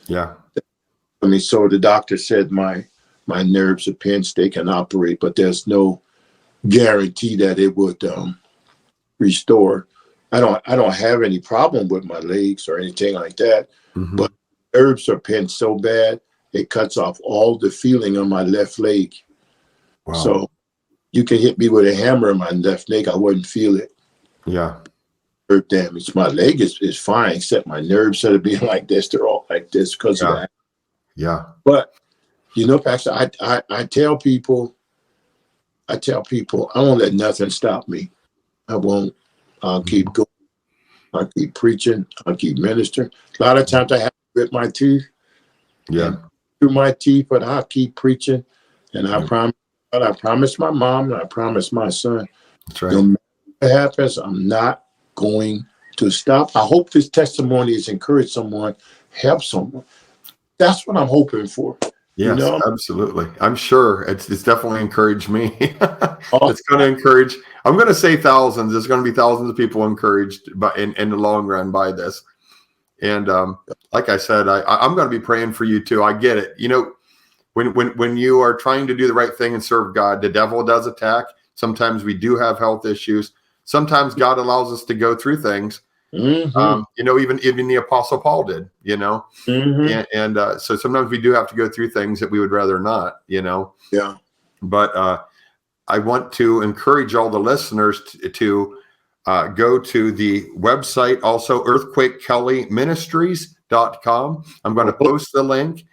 Yeah. I mean, so the doctor said my nerves are pinched, they can operate, but there's no guarantee that it would restore. I don't have any problem with my legs or anything like that, but nerves are pinched so bad it cuts off all the feeling on my left leg. Wow. So you can hit me with a hammer on my left leg, I wouldn't feel it. Yeah. Nerve damage. My leg is fine, except my nerves, instead of being like this, they're all like this because of that. Yeah. But Pastor, I tell people, I won't let nothing stop me. I won't. I'll keep going. I'll keep preaching. I'll keep ministering. A lot of times I have to grit my teeth. Yeah. Through my teeth, but I'll keep preaching. And I promise my mom, and I promise my son. That's right. No matter what happens, I'm not going to stop. I hope this testimony has encouraged someone, help someone. That's what I'm hoping for. Yes, You know, absolutely. I'm sure it's definitely encouraged me. oh, It's going to encourage. I'm going to say thousands. There's going to be thousands of people encouraged by in the long run by this. And like I said, I'm going to be praying for you too. I get it. You know, when you are trying to do the right thing and serve God, the devil does attack. Sometimes we do have health issues. Sometimes God allows us to go through things. mm-hmm, You know, even the Apostle Paul did. You know, mm-hmm, and so sometimes we do have to go through things that we would rather not. You know, yeah. but I want to encourage all the listeners to go to the website, also earthquakekelleyministries.com. I'm going to post the link.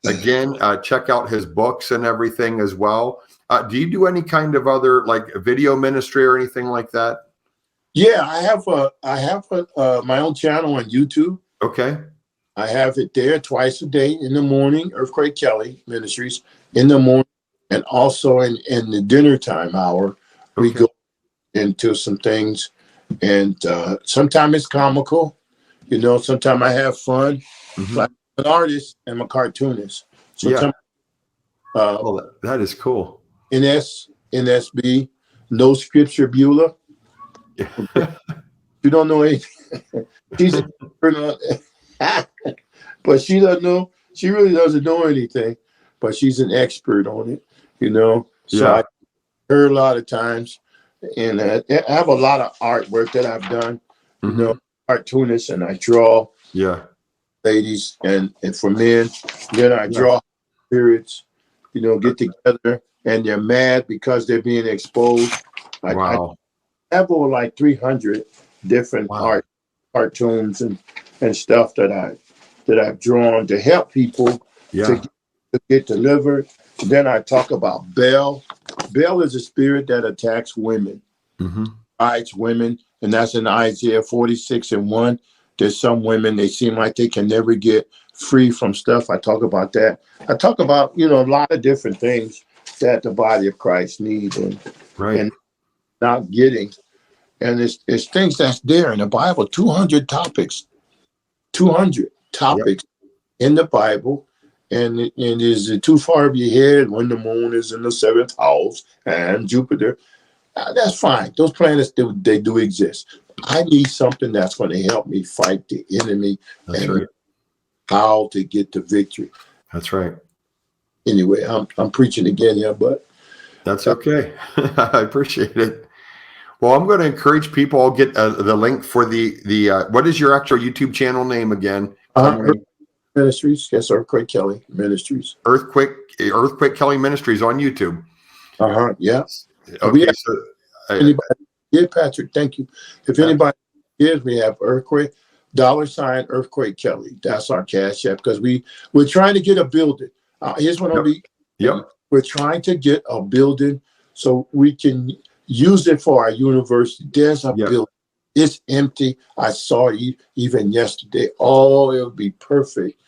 Again, check out his books and everything as well. Do you do any kind of other like video ministry or anything like that? Yeah, I have my own channel on YouTube. Okay. I have it there twice a day in the morning, Earthquake Kelley Ministries in the morning, and also in the dinner time hour, we go into some things. And sometimes it's comical, you know, sometimes I have fun. Mm-hmm. Like an artist, I'm a cartoonist. Sometimes, well, that is cool. NSB, no scripture Beulah. You don't know anything. She's but she doesn't know. She really doesn't know anything, but she's an expert on it, you know. So I hear a lot of times, and I have a lot of artwork that I've done, you know, cartoonist, and I draw. Yeah. Ladies and for men, then I draw spirits, you know, get together, and they're mad because they're being exposed. I have over like 300 different cartoons and stuff that I've drawn to help people to get delivered. And then I talk about Bel. Bel is a spirit that attacks women, hides women, and that's in Isaiah 46:1. There's some women, they seem like they can never get free from stuff. I talk about that. I talk about, you know, a lot of different things that the body of Christ needs and not getting. And it's things that's there in the Bible, 200 topics in the Bible. And is it too far of your head when the moon is in the 7th house and Jupiter? That's fine. Those planets, they do exist. I need something that's going to help me fight the enemy and how to get the victory. That's right. Anyway, I'm preaching again here, but that's okay. I appreciate it. Well, I'm going to encourage people. I'll get the link for the what is your actual YouTube channel name again? Ministries. Yes, Earthquake Kelley Ministries. Earthquake Kelley Ministries on YouTube. Yes. Okay. Anybody? Yeah, Patrick. Thank you. If anybody is, we have Earthquake $ Earthquake Kelley. That's our cash app because we're trying to get a building. Here's what I'll be. We're trying to get a building so we can use it for our university. There's a building. It's empty. I saw it even yesterday. Oh, it would be perfect.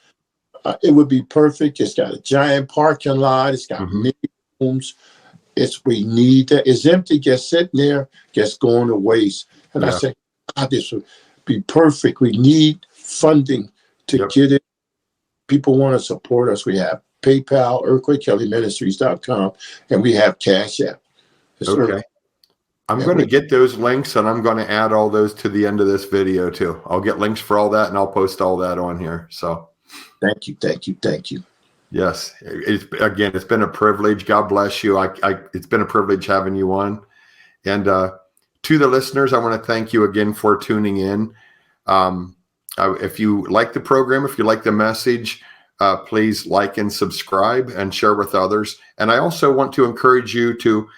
It would be perfect. It's got a giant parking lot. It's got many rooms. We need that. It's empty, just sitting there, just going to waste. And I say, God, this would be perfect. We need funding to get it. People want to support us. We have PayPal, earthquakekelleyministries.com, and we have Cash App. Okay. I'm going to get those links, and I'm going to add all those to the end of this video too. I'll get links for all that, and I'll post all that on here. So thank you. Yes. It's been a privilege. God bless you. It's been a privilege having you on. And to the listeners, I want to thank you again for tuning in. If you like the program, if you like the message, please like and subscribe and share with others. And I also want to encourage you to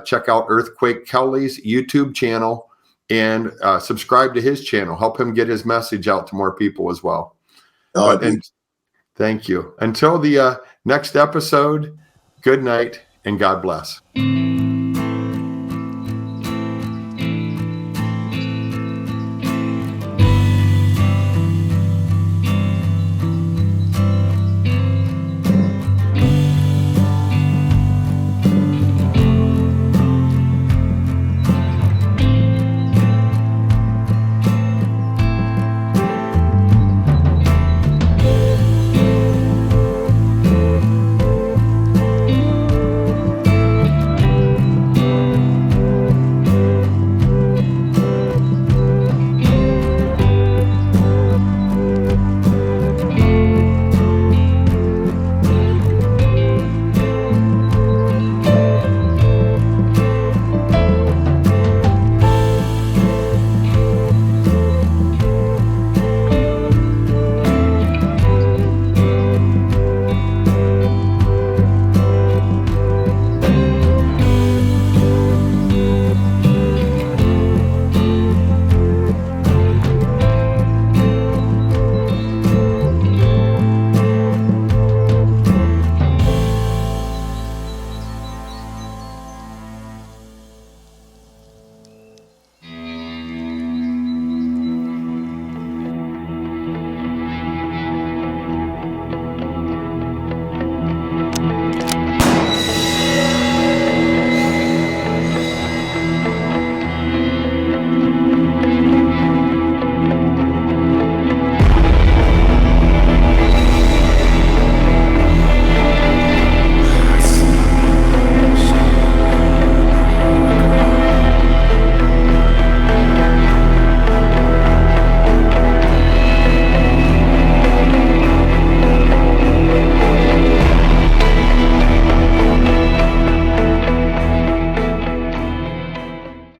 check out Earthquake Kelley's YouTube channel and subscribe to his channel. Help him get his message out to more people as well. Thank you. Until the next episode, good night and God bless.